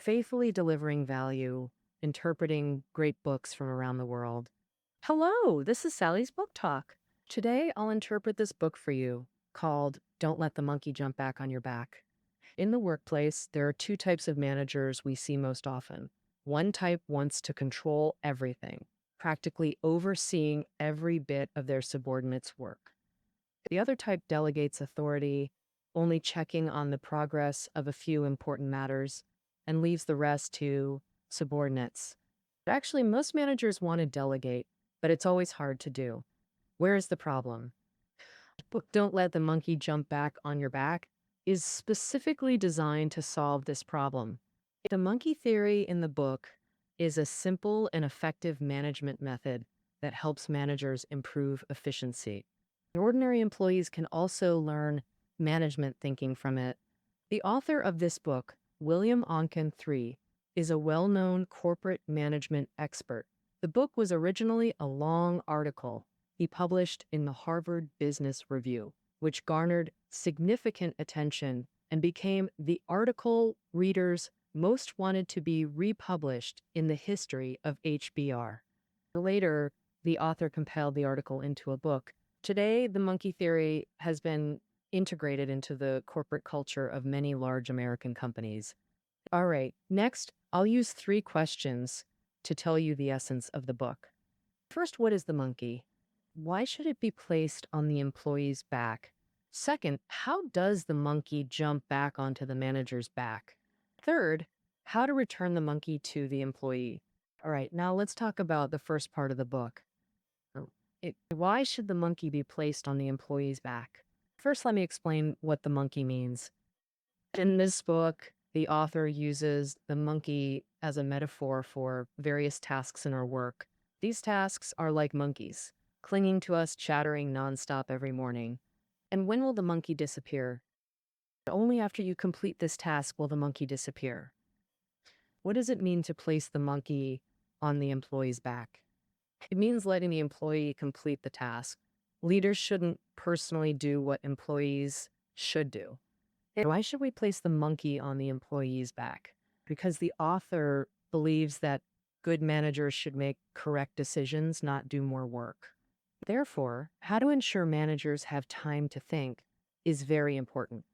faithfully delivering value, interpreting great books from around the world. Hello, this is Sally's Book Talk. Today, I'll interpret this book for you called Don't Let the Monkey Jump Back on Your Back. In the workplace, there are two types of managers we see most often. One type wants to control everything, practically overseeing every bit of their subordinates' work. The other type delegates authority, only checking on the progress of a few important matters, and leaves the rest to subordinates. Actually, most managers want to delegate, but it's always hard to do. Where is the problem? The book Don't Let the Monkey Jump Back on Your Back is specifically designed to solve this problem. The monkey theory in the book is a simple and effective management method that helps managers improve efficiency. Ordinary employees can also learn management thinking from it. The author of this book, William Onken III, is a well-known corporate management expert. The book was originally a long article he published in the Harvard Business Review, which garnered significant attention and became the article readers most wanted to be republished in the history of HBR. Later, the author compiled the article into a book. Today, the monkey theory has been integrated into the corporate culture of many large American companies. All right, next, I'll use 3 questions to tell you the essence of the book. First, what is the monkey? Why should it be placed on the employee's back? Second, how does the monkey jump back onto the manager's back? Third, how to return the monkey to the employee. All right, now let's talk about the first part of the book. Why should the monkey be placed on the employee's back? First, let me explain what the monkey means. In this book, the author uses the monkey as a metaphor for various tasks in our work. These tasks are like monkeys, clinging to us, chattering nonstop every morning. And when will the monkey disappear? Only after you complete this task will the monkey disappear. What does it mean to place the monkey on the employee's back? It means letting the employee complete the task. Leaders shouldn't personally do what employees should do. Why should we place the monkey on the employee's back? Because the author believes that good managers should make correct decisions, not do more work. Therefore, how to ensure managers have time to think is very important.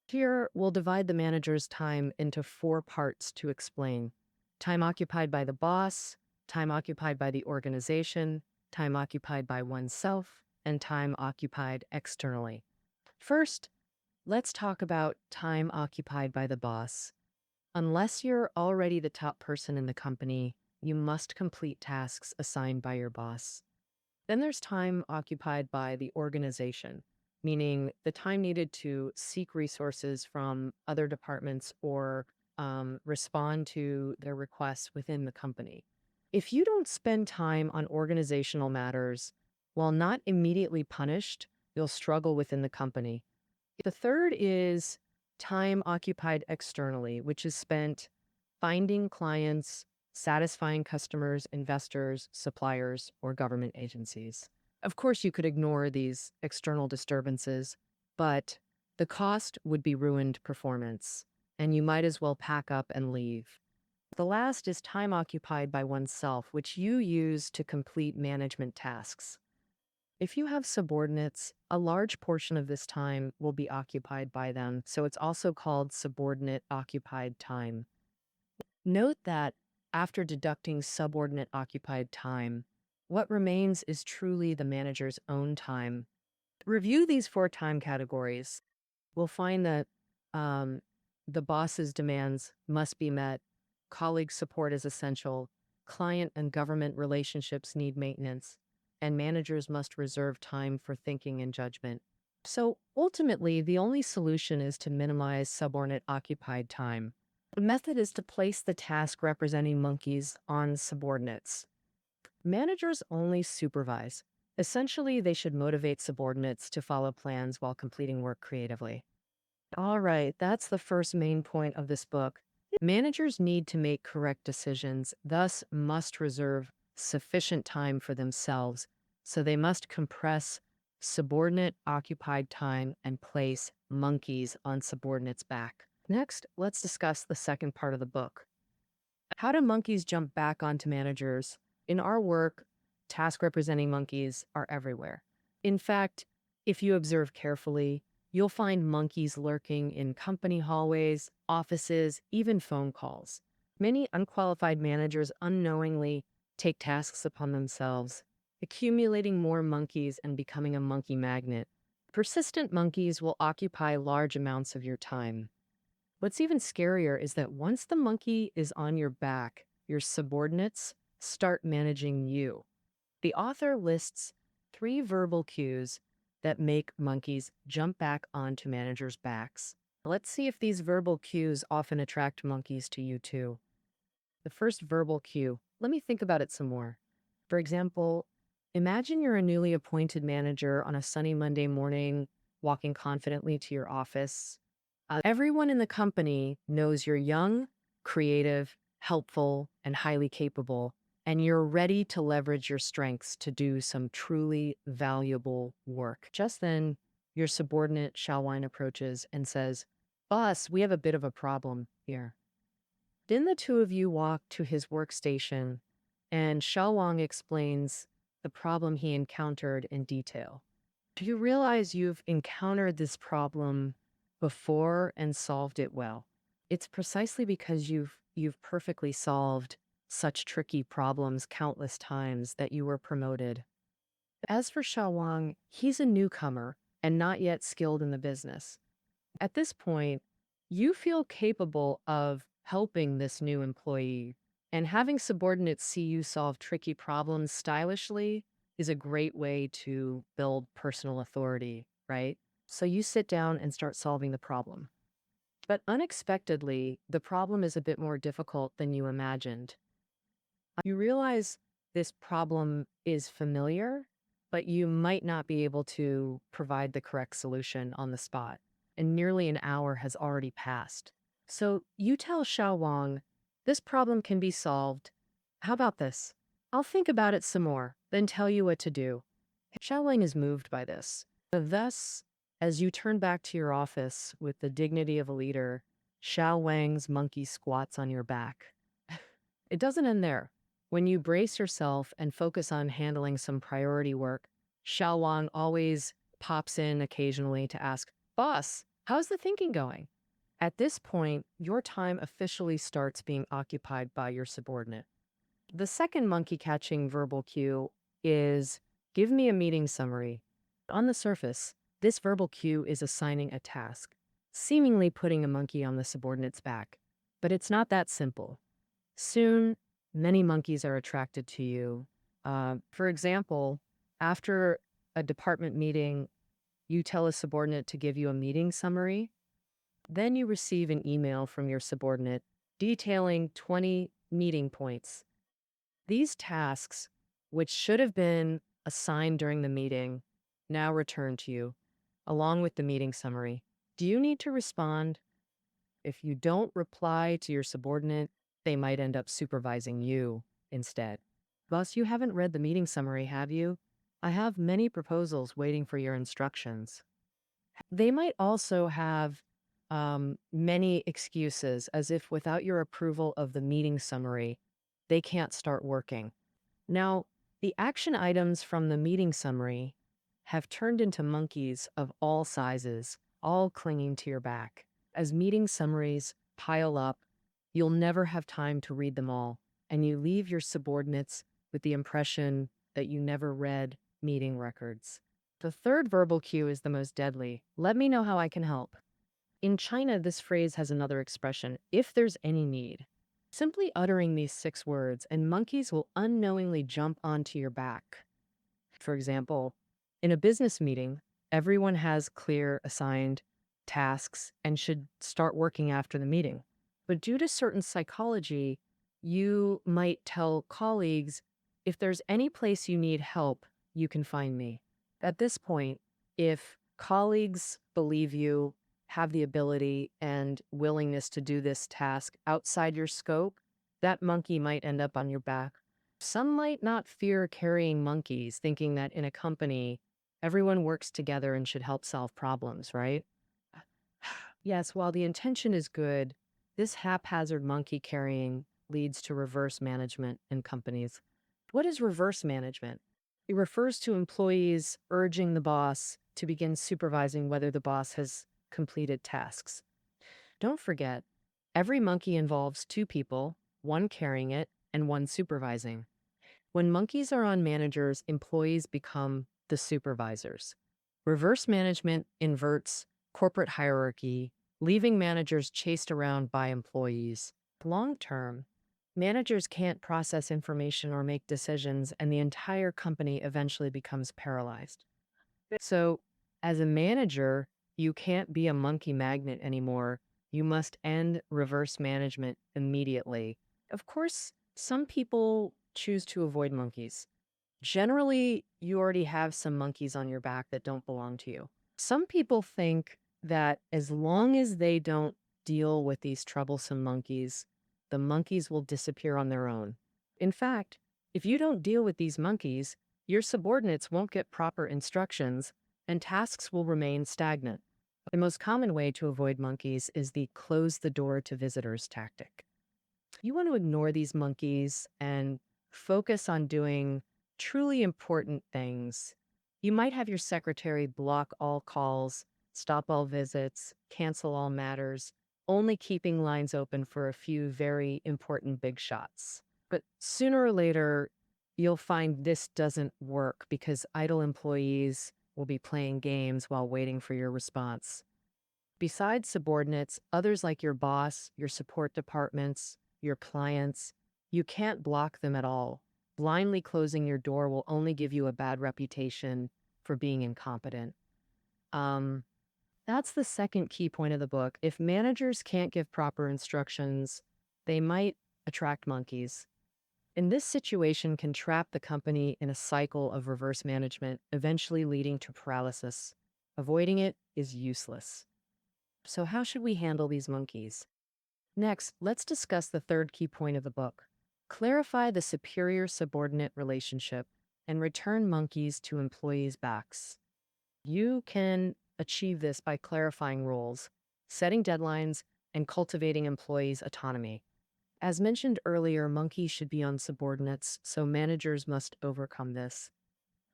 Here, we'll divide the manager's time into 4 parts to explain. Time occupied by the boss, time occupied by the organization, time occupied by oneself, and time occupied externally. First, let's talk about time occupied by the boss. Unless you're already the top person in the company, you must complete tasks assigned by your boss. Then there's time occupied by the organization, meaning the time needed to seek resources from other departments or respond to their requests within the company. If you don't spend time on organizational matters, while not immediately punished, you'll struggle within the company. The third is time occupied externally, which is spent finding clients, satisfying customers, investors, suppliers, or government agencies. Of course, you could ignore these external disturbances, but the cost would be ruined performance, and you might as well pack up and leave. The last is time occupied by oneself, which you use to complete management tasks. If you have subordinates, a large portion of this time will be occupied by them, so it's also called subordinate occupied time. Note that after deducting subordinate occupied time, what remains is truly the manager's own time. Review these 4 time categories. We'll find that the boss's demands must be met, colleague support is essential, client and government relationships need maintenance, and managers must reserve time for thinking and judgment. So ultimately, the only solution is to minimize subordinate occupied time. The method is to place the task representing monkeys on subordinates. Managers only supervise. Essentially, they should motivate subordinates to follow plans while completing work creatively. All right, that's the first main point of this book. Managers need to make correct decisions, thus must reserve sufficient time for themselves, so they must compress subordinate occupied time and place monkeys on subordinates' back. Next, let's discuss the second part of the book. How do monkeys jump back onto managers? In our work, task representing monkeys are everywhere. In fact, if you observe carefully, you'll find monkeys lurking in company hallways, offices, even phone calls. Many unqualified managers unknowingly take tasks upon themselves, accumulating more monkeys and becoming a monkey magnet. Persistent monkeys will occupy large amounts of your time. What's even scarier is that once the monkey is on your back, your subordinates start managing you. The author lists 3 verbal cues that make monkeys jump back onto managers' backs. Let's see if these verbal cues often attract monkeys to you too. The first verbal cue, let me think about it some more. For example, imagine you're a newly appointed manager on a sunny Monday morning, walking confidently to your office. Everyone in the company knows you're young, creative, helpful, and highly capable, and you're ready to leverage your strengths to do some truly valuable work. Just then, your subordinate Xiaowine approaches and says, "Boss, we have a bit of a problem here." Then the two of you walk to his workstation, and Xiaowang explains the problem he encountered in detail. Do you realize you've encountered this problem before and solved it well? It's precisely because you've perfectly solved such tricky problems countless times that you were promoted. As for Xiaowang, he's a newcomer and not yet skilled in the business. At this point, you feel capable of helping this new employee, and having subordinates see you solve tricky problems stylishly is a great way to build personal authority, right? So you sit down and start solving the problem. But unexpectedly, the problem is a bit more difficult than you imagined. You realize this problem is familiar, but you might not be able to provide the correct solution on the spot. And nearly an hour has already passed. So you tell Xiao Wang, this problem can be solved. How about this? I'll think about it some more, then tell you what to do. Xiao Wang is moved by this. Thus, as you turn back to your office with the dignity of a leader, Xiao Wang's monkey squats on your back. It doesn't end there. When you brace yourself and focus on handling some priority work, Xiao Wang always pops in occasionally to ask, "Boss, how's the thinking going?" At this point, your time officially starts being occupied by your subordinate. The second monkey catching verbal cue is, "Give me a meeting summary." On the surface, this verbal cue is assigning a task, seemingly putting a monkey on the subordinate's back. But it's not that simple. Soon, many monkeys are attracted to you. For example, after a department meeting, you tell a subordinate to give you a meeting summary. Then you receive an email from your subordinate detailing 20 meeting points. These tasks, which should have been assigned during the meeting, now return to you, along with the meeting summary. Do you need to respond? If you don't reply to your subordinate, they might end up supervising you instead. Boss, you haven't read the meeting summary, have you? I have many proposals waiting for your instructions. They might also have many excuses, as if without your approval of the meeting summary, they can't start working. Now, the action items from the meeting summary have turned into monkeys of all sizes, all clinging to your back. As meeting summaries pile up, you'll never have time to read them all, and you leave your subordinates with the impression that you never read meeting records. The third verbal cue is the most deadly. Let me know how I can help. In China, this phrase has another expression, if there's any need. Simply uttering these 6 words, and monkeys will unknowingly jump onto your back. For example, in a business meeting, everyone has clear assigned tasks and should start working after the meeting. But due to certain psychology, you might tell colleagues, if there's any place you need help, you can find me. At this point, if colleagues believe you have the ability and willingness to do this task outside your scope, that monkey might end up on your back. Some might not fear carrying monkeys, thinking that in a company, everyone works together and should help solve problems, right? Yes, while the intention is good, this haphazard monkey carrying leads to reverse management in companies. What is reverse management? It refers to employees urging the boss to begin supervising whether the boss has completed tasks. Don't forget, every monkey involves two people, one carrying it and one supervising. When monkeys are on managers, employees become the supervisors. Reverse management inverts corporate hierarchy, leaving managers chased around by employees. Long term, managers can't process information or make decisions, and the entire company eventually becomes paralyzed. So, as a manager, you can't be a monkey magnet anymore. You must end reverse management immediately. Of course, some people choose to avoid monkeys. Generally, you already have some monkeys on your back that don't belong to you. Some people think that as long as they don't deal with these troublesome monkeys, the monkeys will disappear on their own. In fact, if you don't deal with these monkeys, your subordinates won't get proper instructions and tasks will remain stagnant. The most common way to avoid monkeys is the close the door to visitors tactic. You want to ignore these monkeys and focus on doing truly important things. You might have your secretary block all calls, stop all visits, cancel all matters, only keeping lines open for a few very important big shots. But sooner or later, you'll find this doesn't work because idle employees will be playing games while waiting for your response. Besides subordinates, others like your boss, your support departments, your clients, you can't block them at all. Blindly closing your door will only give you a bad reputation for being incompetent. Um, that's the second key point of the book. If managers can't give proper instructions, they might attract monkeys. And this situation can trap the company in a cycle of reverse management, eventually leading to paralysis. Avoiding it is useless. So how should we handle these monkeys? Next, let's discuss the third key point of the book. Clarify the superior-subordinate relationship and return monkeys to employees' backs. You can achieve this by clarifying roles, setting deadlines, and cultivating employees' autonomy. As mentioned earlier, monkeys should be on subordinates, so managers must overcome this.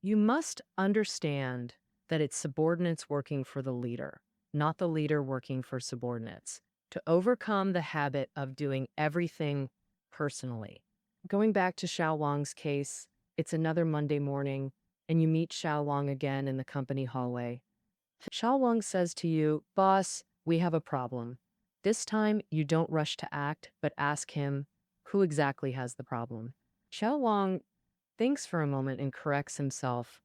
You must understand that it's subordinates working for the leader, not the leader working for subordinates, to overcome the habit of doing everything personally. Going back to Xiao Wang's case, it's another Monday morning, and you meet Xiao Wang again in the company hallway. Xiao Wang says to you, "Boss, we have a problem." This time, you don't rush to act, but ask him who exactly has the problem. Xiao Wang thinks for a moment and corrects himself.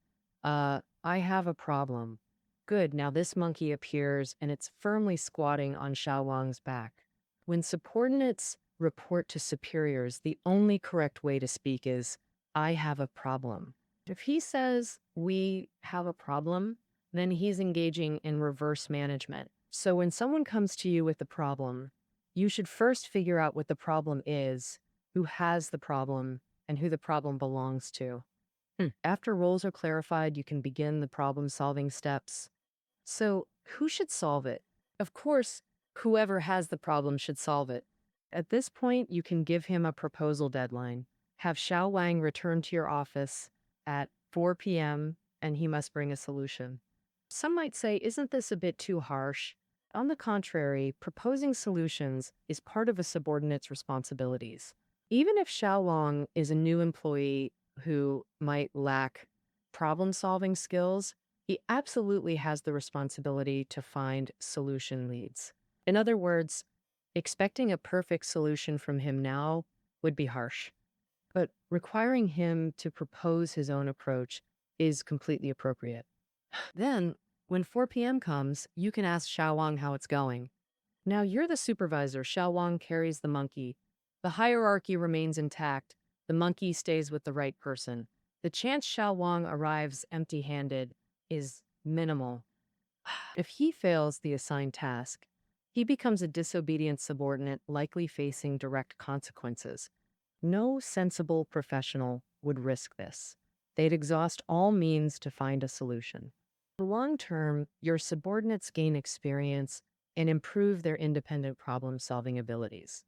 I have a problem. Good, now this monkey appears and it's firmly squatting on Xiao Wang's back. When subordinates report to superiors, the only correct way to speak is, I have a problem. If he says, we have a problem, then he's engaging in reverse management. So when someone comes to you with a problem, you should first figure out what the problem is, who has the problem, and who the problem belongs to. After roles are clarified, you can begin the problem-solving steps. So, who should solve it? Of course, whoever has the problem should solve it. At this point, you can give him a proposal deadline. Have Xiao Wang return to your office at 4 p.m., and he must bring a solution. Some might say, isn't this a bit too harsh? On the contrary, proposing solutions is part of a subordinate's responsibilities. Even if Xiao Wang is a new employee who might lack problem-solving skills, he absolutely has the responsibility to find solution leads. In other words, expecting a perfect solution from him now would be harsh, but requiring him to propose his own approach is completely appropriate. Then, when 4 p.m. comes, you can ask Xiao Wang how it's going. Now you're the supervisor. Xiao Wang carries the monkey. The hierarchy remains intact. The monkey stays with the right person. The chance Xiao Wang arrives empty-handed is minimal. If he fails the assigned task, he becomes a disobedient subordinate, likely facing direct consequences. No sensible professional would risk this. They'd exhaust all means to find a solution. In the long term, your subordinates gain experience and improve their independent problem-solving abilities.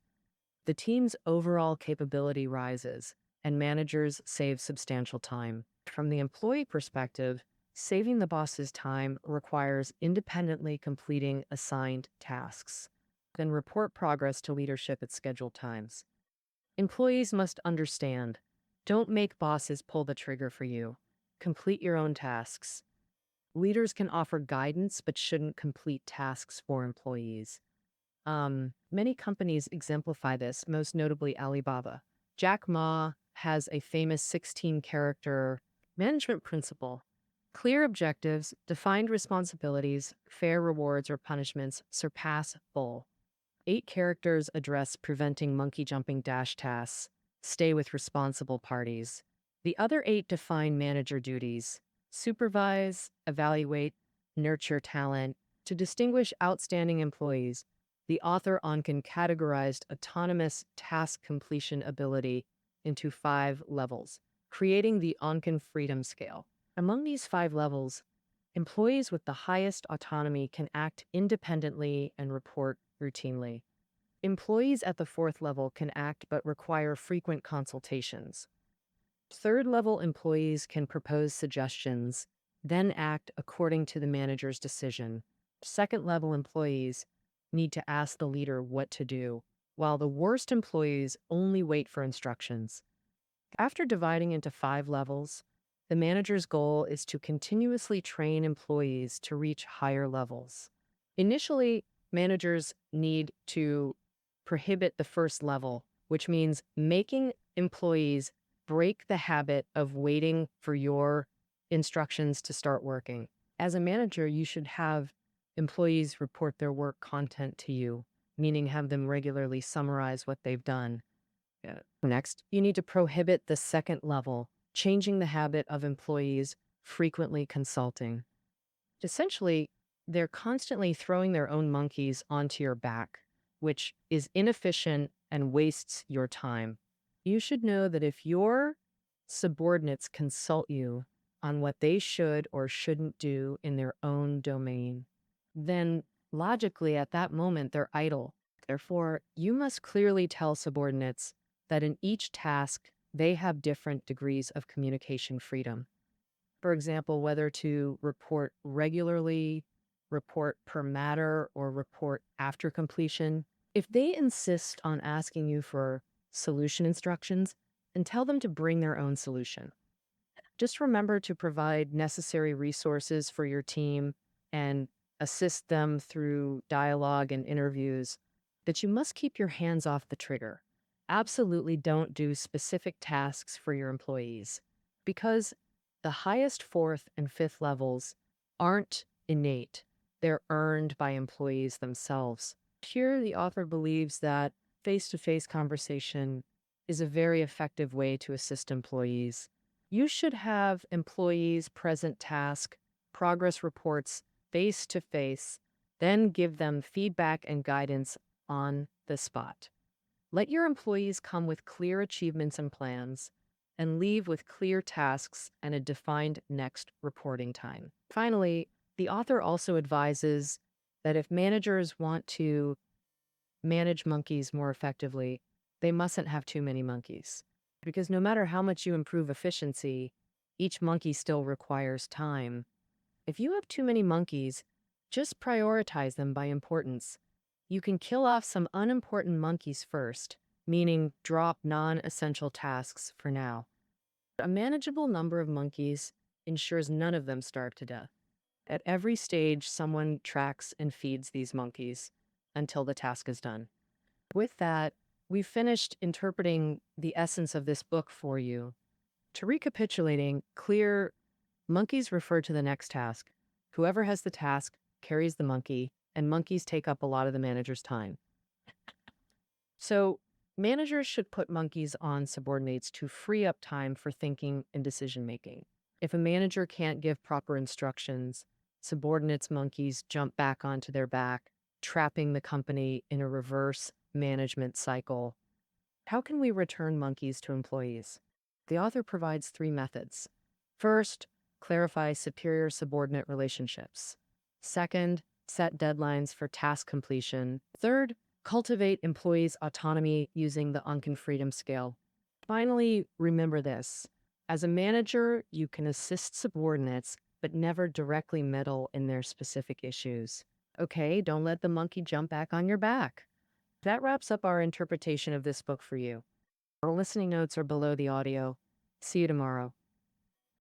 The team's overall capability rises, and managers save substantial time. From the employee perspective, saving the boss's time requires independently completing assigned tasks, then report progress to leadership at scheduled times. Employees must understand, don't make bosses pull the trigger for you. Complete your own tasks. Leaders can offer guidance but shouldn't complete tasks for employees. Many companies exemplify this, most notably Alibaba. Jack Ma has a famous 16-character management principle. Clear objectives, defined responsibilities, fair rewards or punishments surpass full. 8 characters address preventing monkey jumping dash tasks, stay with responsible parties. The other 8 define manager duties, supervise, evaluate, nurture talent. To distinguish outstanding employees, the author Onken categorized autonomous task completion ability into 5 levels, creating the Onken Freedom Scale. Among these 5 levels, employees with the highest autonomy can act independently and report routinely. Employees at the 4th level can act but require frequent consultations. 3rd-level employees can propose suggestions, then act according to the manager's decision. 2nd-level employees need to ask the leader what to do, while the worst employees only wait for instructions. After dividing into 5 levels, the manager's goal is to continuously train employees to reach higher levels. Initially, managers need to prohibit the 1st level, which means making employees break the habit of waiting for your instructions to start working. As a manager, you should have employees report their work content to you, meaning have them regularly summarize what they've done. Next, you need to prohibit the 2nd level, changing the habit of employees frequently consulting. Essentially, they're constantly throwing their own monkeys onto your back, which is inefficient and wastes your time. You should know that if your subordinates consult you on what they should or shouldn't do in their own domain, then logically at that moment they're idle. Therefore, you must clearly tell subordinates that in each task they have different degrees of communication freedom. For example, whether to report regularly, report per matter, or report after completion. If they insist on asking you for solution instructions, then tell them to bring their own solution. Just remember to provide necessary resources for your team and assist them through dialogue and interviews, but you must keep your hands off the trigger. Absolutely don't do specific tasks for your employees, because the highest 4th and 5th levels aren't innate. They're earned by employees themselves. Here, the author believes that face-to-face conversation is a very effective way to assist employees. You should have employees present task, progress reports face-to-face, then give them feedback and guidance on the spot. Let your employees come with clear achievements and plans, and leave with clear tasks and a defined next reporting time. Finally, the author also advises that if managers want to manage monkeys more effectively, they mustn't have too many monkeys. Because no matter how much you improve efficiency, each monkey still requires time. If you have too many monkeys, just prioritize them by importance. You can kill off some unimportant monkeys first, meaning drop non-essential tasks for now. A manageable number of monkeys ensures none of them starve to death. At every stage, someone tracks and feeds these monkeys until the task is done. With that, we've finished interpreting the essence of this book for you. To recapitulating, clear monkeys refer to the next task. Whoever has the task carries the monkey, and monkeys take up a lot of the manager's time. So, managers should put monkeys on subordinates to free up time for thinking and decision-making. If a manager can't give proper instructions, subordinates' monkeys jump back onto their back, trapping the company in a reverse management cycle. How can we return monkeys to employees? The author provides 3 methods. First, clarify superior-subordinate relationships. Second, set deadlines for task completion. Third, Cultivate employees' autonomy using the Unken Freedom Scale. Finally, remember this. As a manager, you can assist subordinates, but never directly meddle in their specific issues. Okay, don't let the monkey jump back on your back. That wraps up our interpretation of this book for you. Our listening notes are below the audio. See you tomorrow.